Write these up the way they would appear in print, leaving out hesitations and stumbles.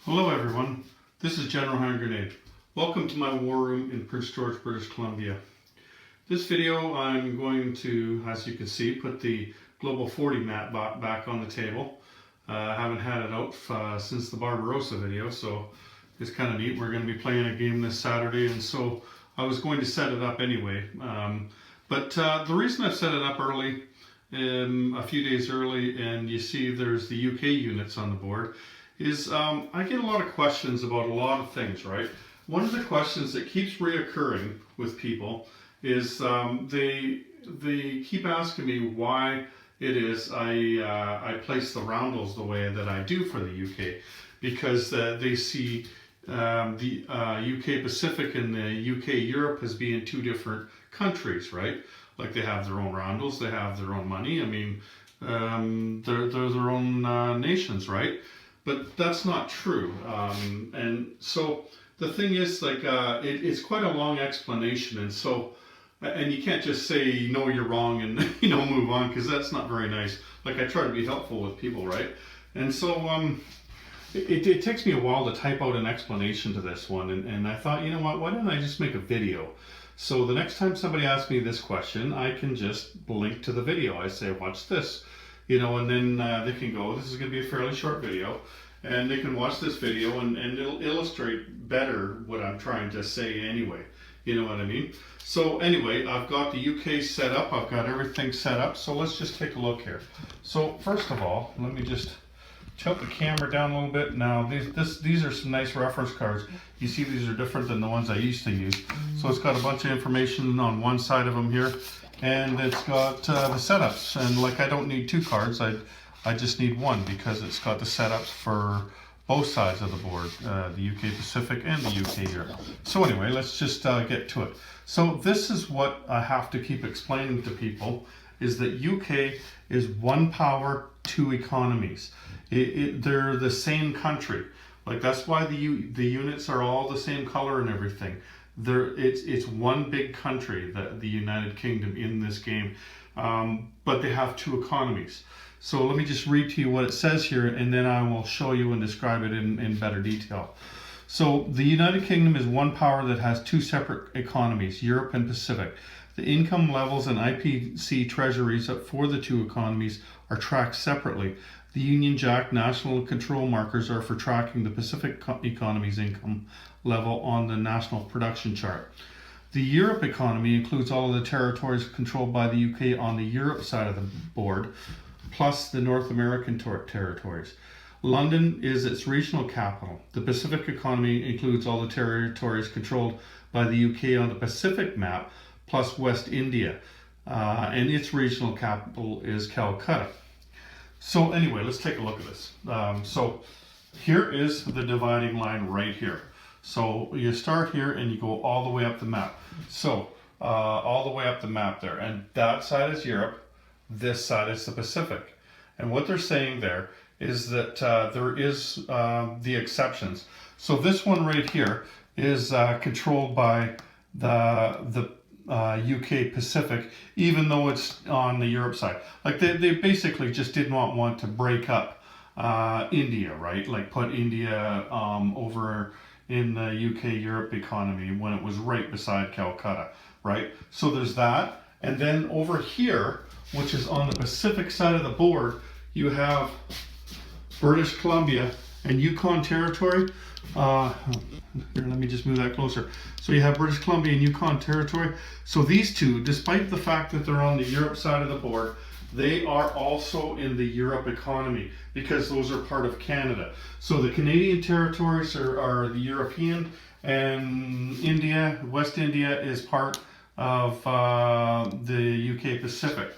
Hello everyone, this is General Hand Grenade. Welcome to my war room in Prince George, British Columbia. This video I'm going to, as you can see, put the Global 40 map back on the table. I haven't had it out since the Barbarossa video, so it's kind of neat. We're going to be playing a game this Saturday, and so I was going to set it up anyway. But the reason I've set it up early, a few days early, and you see there's the UK units on the board, is I get a lot of questions about a lot of things, right? One of the questions that keeps reoccurring with people is they keep asking me why it is I place the roundels the way that I do for the UK, because they see the UK Pacific and the UK Europe as being two different countries, right? Like they have their own roundels, they have their own money. I mean, they're their own nations, right? But that's not true. And so the thing is, like, it's quite a long explanation, and so, and you can't just say no, you're wrong, and move on, because that's not very nice. Like, I try to be helpful with people, right? And so it takes me a while to type out an explanation to this one, and I thought, you know what? Why don't I just make a video? So the next time somebody asks me this question, I can just link to the video. I say, watch this. And then they can go, this is going to be a fairly short video, and they can watch this video and it'll illustrate better what I'm trying to say anyway. You know what I mean? So anyway, I've got the UK set up, I've got everything set up, so let's just take a look here. So first of all, let me just tilt the camera down a little bit. Now these are some nice reference cards. You see these are different than the ones I used to use. So it's got a bunch of information on one side of them here. And it's got the setups, and like I don't need two cards, I just need one, because it's got the setups for both sides of the board, the UK Pacific and the UK Europe. So anyway, let's just get to it. So this is what I have to keep explaining to people, is that UK is one power, two economies. They're the same country. Like, that's why the units are all the same color and everything. It's one big country, the United Kingdom, in this game, but they have two economies. So let me just read to you what it says here, and then I will show you and describe it in better detail. So the United Kingdom is one power that has two separate economies, Europe and Pacific. The income levels and IPC treasuries for the two economies are tracked separately. The Union Jack national control markers are for tracking the Pacific economy's income level on the national production chart. The Europe economy includes all of the territories controlled by the UK on the Europe side of the board, plus the North American territories. London is its regional capital. The Pacific economy includes all the territories controlled by the UK on the Pacific map, plus West India, and its regional capital is Calcutta. So anyway, let's take a look at this. So here is the dividing line right here. So you start here and you go all the way up the map. So all the way up the map there, and that side is Europe, this side is the Pacific. And what they're saying there is that there is the exceptions. So this one right here is controlled by the UK Pacific, even though it's on the Europe side. Like they basically just did not want to break up India, right? Like put India over in the UK Europe economy when it was right beside Calcutta, right? So there's that. And then over here, which is on the Pacific side of the board, you have British Columbia and Yukon Territory. Here, let me just move that closer. So you have British Columbia and Yukon Territory. So these two, despite the fact that they're on the Europe side of the board, they are also in the Europe economy, because those are part of Canada. So the Canadian territories are the European, and India, West India, is part of the UK Pacific.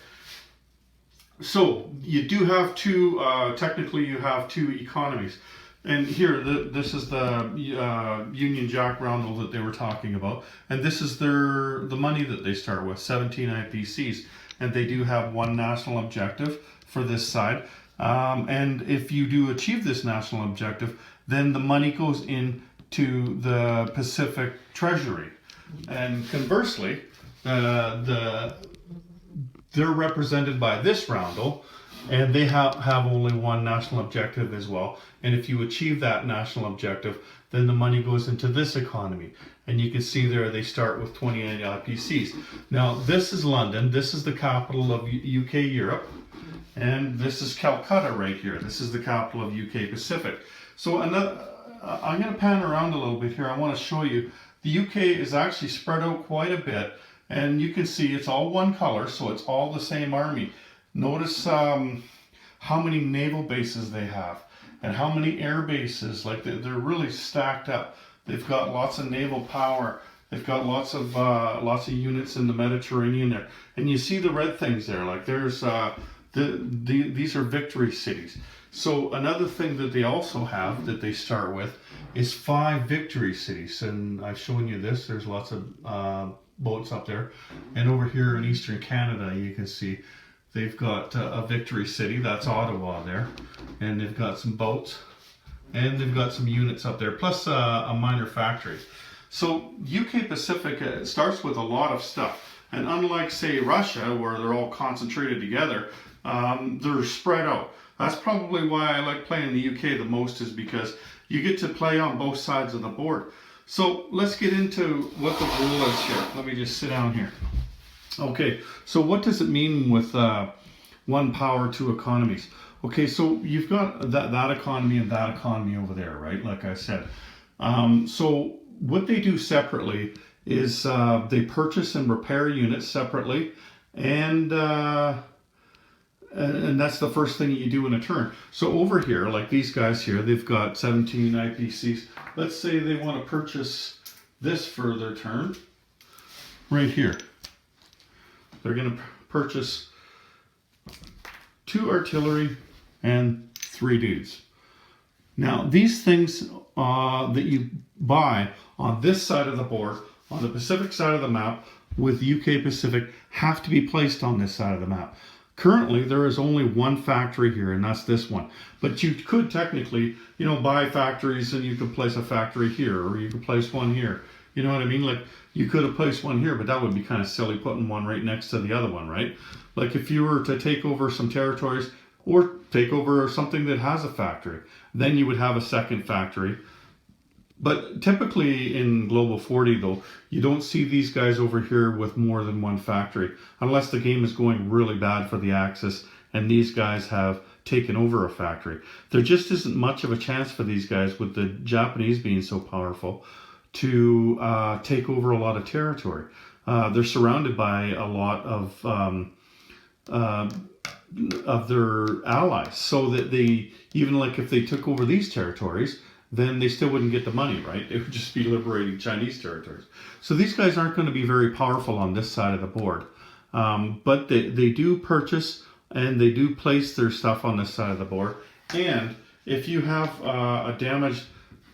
So you do have two, technically you have two economies. And here, this is the Union Jack roundel that they were talking about. And this is the money that they start with, 17 IPCs. And they do have one national objective for this side. And if you do achieve this national objective, then the money goes into the Pacific Treasury. And conversely, they're represented by this roundel, and they have only one national objective as well. And if you achieve that national objective, then the money goes into this economy. And you can see there they start with 28 IPCs. Now this is London, this is the capital of UK Europe, and this is Calcutta right here. This is the capital of UK Pacific. So another, I'm going to pan around a little bit here. I want to show you the UK is actually spread out quite a bit, and you can see it's all one color, so it's all the same army. Notice how many naval bases they have and how many air bases. Like they're really stacked up. They've got lots of naval power. They've got lots of units in the Mediterranean there, and you see the red things there. Like there's these are victory cities. So another thing that they also have that they start with is 5 victory cities, and I've shown you this. There's lots of boats up there, and over here in eastern Canada you can see they've got a victory city. That's Ottawa there, and they've got some boats, and they've got some units up there, plus a minor factory. So UK Pacific starts with a lot of stuff, and unlike say Russia, where they're all concentrated together, they're spread out. That's probably why I like playing the UK the most, is because you get to play on both sides of the board. So let's get into what the rule is here. Let me just sit down here. Okay, so what does it mean with one power, 2 economies? Okay, so you've got that economy and that economy over there, right? Like I said. So what they do separately is they purchase and repair units separately, and that's the first thing you do in a turn. So over here, like these guys here, they've got 17 IPCs. Let's say they want to purchase this for their turn. Right here. They're going to purchase 2 artillery and 3 dudes. Now, these things that you buy on this side of the board, on the Pacific side of the map, with UK Pacific, have to be placed on this side of the map. Currently, there is only one factory here, and that's this one. But you could technically, buy factories, and you could place a factory here, or you could place one here. You know what I mean? Like, you could have placed one here, but that would be kind of silly putting one right next to the other one, right? Like if you were to take over some territories, or take over something that has a factory, then you would have a second factory. But typically in Global 40, though, you don't see these guys over here with more than one factory, unless the game is going really bad for the Axis and these guys have taken over a factory. There just isn't much of a chance for these guys, with the Japanese being so powerful, to take over a lot of territory. They're surrounded by a lot of their allies, so that they, even like if they took over these territories, then they still wouldn't get the money, right? It would just be liberating Chinese territories. So these guys aren't going to be very powerful on this side of the board. But they do purchase and they do place their stuff on this side of the board. And if you have a damaged,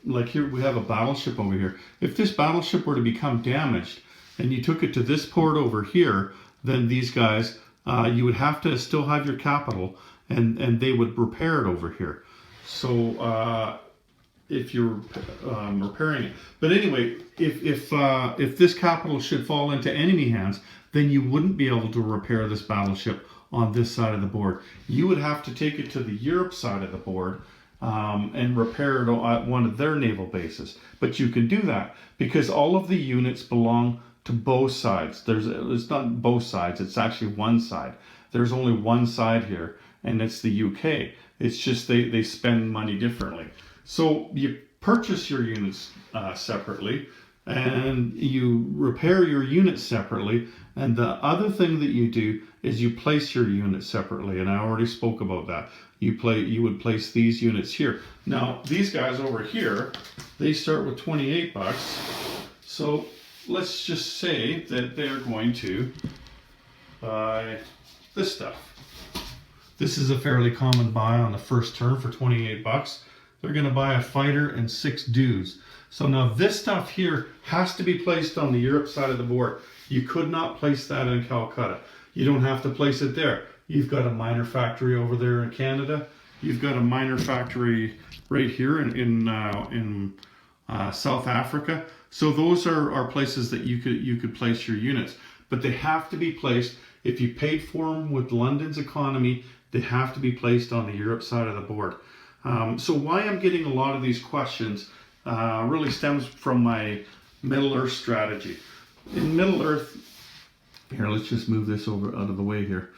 like here we have a battleship over here. If this battleship were to become damaged and you took it to this port over here, then these guys, you would have to still have your capital, and they would repair it over here. So if you're repairing it. But anyway, if this capital should fall into enemy hands, then you wouldn't be able to repair this battleship on this side of the board. You would have to take it to the Europe side of the board and repair it at one of their naval bases. But you can do that because all of the units belong to both sides. It's not both sides, it's actually one side. There's only one side here, and it's the UK. It's just they spend money differently. So you purchase your units separately, and you repair your units separately, and the other thing that you do is you place your units separately, and I already spoke about that. You would place these units here. Now these guys over here, they start with 28 bucks. So let's just say that they're going to buy this stuff. This is a fairly common buy on the first turn for 28 bucks. They're going to buy a fighter and 6 dudes. So now this stuff here has to be placed on the Europe side of the board. You could not place that in Calcutta. You don't have to place it there. You've got a minor factory over there in Canada. You've got a minor factory right here in South Africa. So those are places that you could place your units. But they have to be placed. If you paid for them with London's economy, They have to be placed on the Europe side of the board. So why I'm getting a lot of these questions really stems from my Middle Earth strategy. In Middle Earth, here, let's just move this over out of the way here.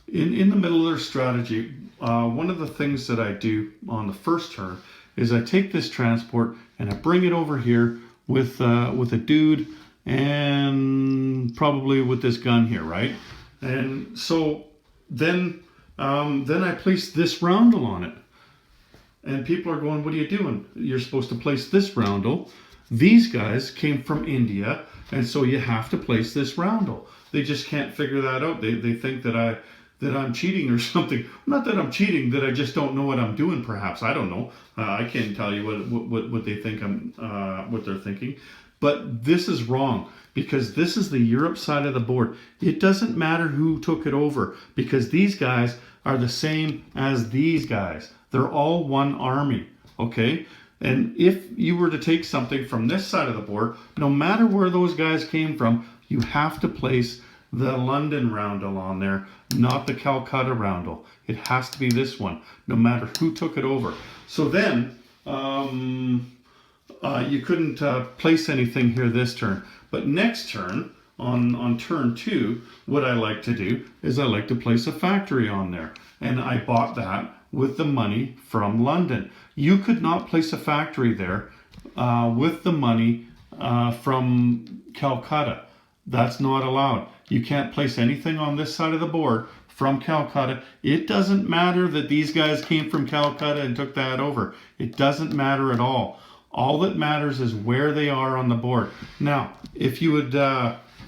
In the Middle Earth strategy, one of the things that I do on the first turn is I take this transport and I bring it over here with a dude and probably with this gun here, right? And so then I place this roundel on it. And people are going, what are you doing? You're supposed to place this roundel. These guys came from India, and so you have to place this roundel. They just can't figure that out. They think that I'm cheating or something. Not that I'm cheating, that I just don't know what I'm doing. Perhaps I don't know. I can't tell you what they think what they're thinking. But this is wrong because this is the Europe side of the board. It doesn't matter who took it over because these guys are the same as these guys. They're all one army, okay? And if you were to take something from this side of the board, no matter where those guys came from, you have to place the London roundel on there, not the Calcutta roundel. It has to be this one, no matter who took it over. So then, you couldn't place anything here this turn. But next turn, on turn 2, what I like to do is I like to place a factory on there. And I bought that with the money from London. You could not place a factory there with the money from Calcutta. That's not allowed. You can't place anything on this side of the board from Calcutta. It doesn't matter that these guys came from Calcutta and took that over. It doesn't matter at all. All that matters is where they are on the board. Now, if you would,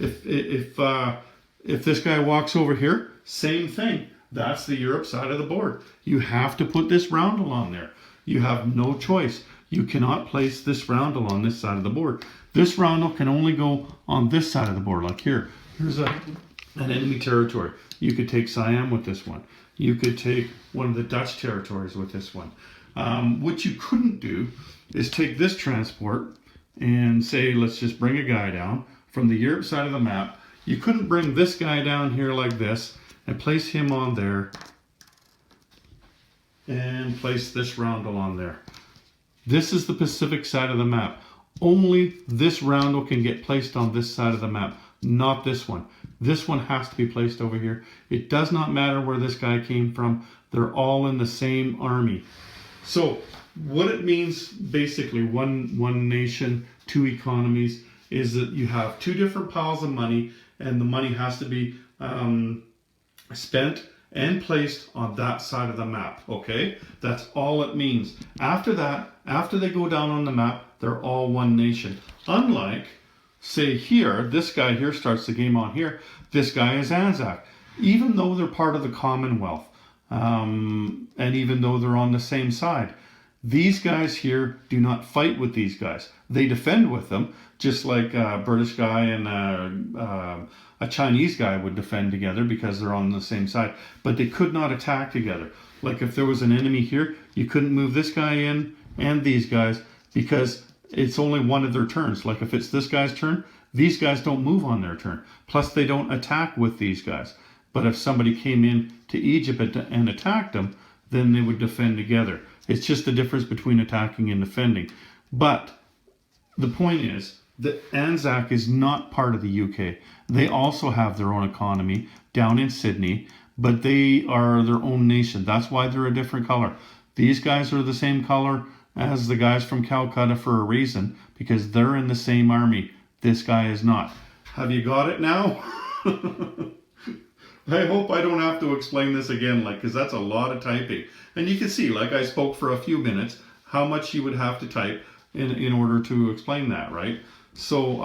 if this guy walks over here, same thing. That's the Europe side of the board. You have to put this roundel on there. You have no choice. You cannot place this roundel on this side of the board. This roundel can only go on this side of the board, like here. Here's an enemy territory. You could take Siam with this one. You could take one of the Dutch territories with this one. What you couldn't do is take this transport and say, let's just bring a guy down from the Europe side of the map. You couldn't bring this guy down here like this and place him on there and place this roundel on there. This is the Pacific side of the map. Only this roundel can get placed on this side of the map, not this one. This one has to be placed over here. It does not matter where this guy came from. They're all in the same army. So what it means, basically, one nation, two economies, is that you have two different piles of money, and the money has to be spent and placed on that side of the map, okay? That's all it means. After that, after they go down on the map, they're all one nation. Unlike, say here, this guy here starts the game on here, this guy is Anzac. Even though they're part of the Commonwealth, and even though they're on the same side, these guys here do not fight with these guys. They defend with them, just like a British guy and a Chinese guy would defend together because they're on the same side. But they could not attack together. Like if there was an enemy here, you couldn't move this guy in and these guys because it's only one of their turns. Like if it's this guy's turn, these guys don't move on their turn. Plus they don't attack with these guys. But if somebody came in to Egypt and attacked them, then they would defend together. It's just the difference between attacking and defending. But the point is that Anzac is not part of the UK. They also have their own economy down in Sydney, but they are their own nation. That's why they're a different color. These guys are the same color as the guys from Calcutta for a reason, because they're in the same army. This guy is not. Have you got it now? I hope I don't have to explain this again, because that's a lot of typing. And you can see, like I spoke for a few minutes, how much you would have to type in order to explain that, right? So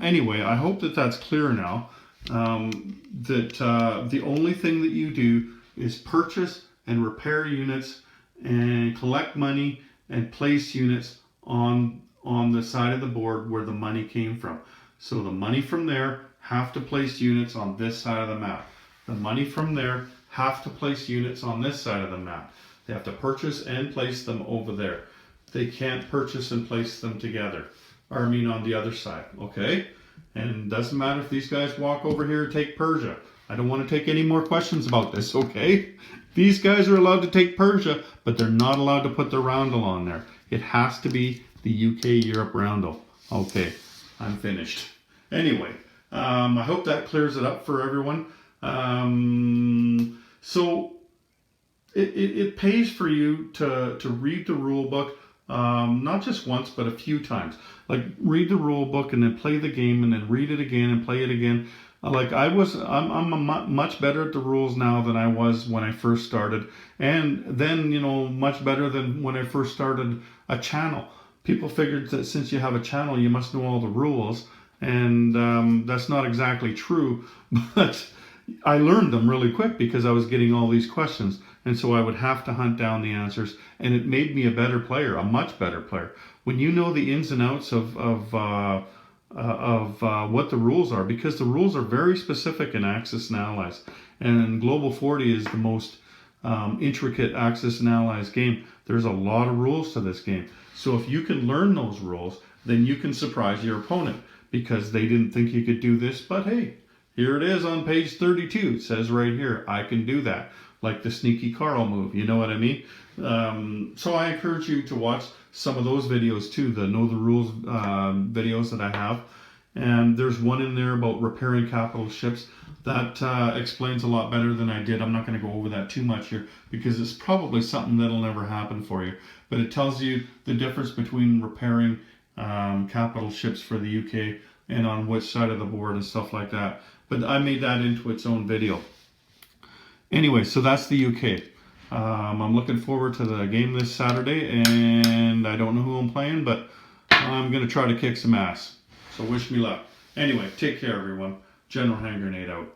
anyway, I hope that that's clear now, that the only thing that you do is purchase and repair units and collect money and place units on the side of the board where the money came from. So the money from there have to place units on this side of the map. The money from there have to place units on this side of the map. They have to purchase and place them over there. They can't purchase and place them together. Or I mean on the other side, okay? And it doesn't matter if these guys walk over here and take Persia. I don't want to take any more questions about this, okay? These guys are allowed to take Persia, but they're not allowed to put the roundel on there. It has to be the UK Europe roundel. Okay, I'm finished. Anyway, I hope that clears it up for everyone. So it pays for you to read the rule book, not just once, but a few times. Like read the rule book and then play the game and then read it again and play it again. Like I'm much better at the rules now than I was when I first started, and then much better than when I first started a channel. People figured that since you have a channel, you must know all the rules, and that's not exactly true. But I learned them really quick because I was getting all these questions, and so I would have to hunt down the answers, and it made me a better player, a much better player. When you know the ins and outs of what the rules are, because the rules are very specific in Axis and Allies, and Global 40 is the most intricate Axis and Allies game. There's a lot of rules to this game. So if you can learn those rules, then you can surprise your opponent because they didn't think you could do this, but hey, here it is on page 32. It says right here, I can do that. Like the sneaky Carl move, you know what I mean? So I encourage you to watch some of those videos too, the Know the Rules videos that I have. And there's one in there about repairing capital ships. That explains a lot better than I did. I'm not going to go over that too much here because it's probably something that'll never happen for you. But it tells you the difference between repairing capital ships for the UK and on which side of the board and stuff like that. But I made that into its own video. Anyway, so that's the UK. I'm looking forward to the game this Saturday, and I don't know who I'm playing, but I'm going to try to kick some ass. So wish me luck. Anyway, take care, everyone. General Hand Grenade out.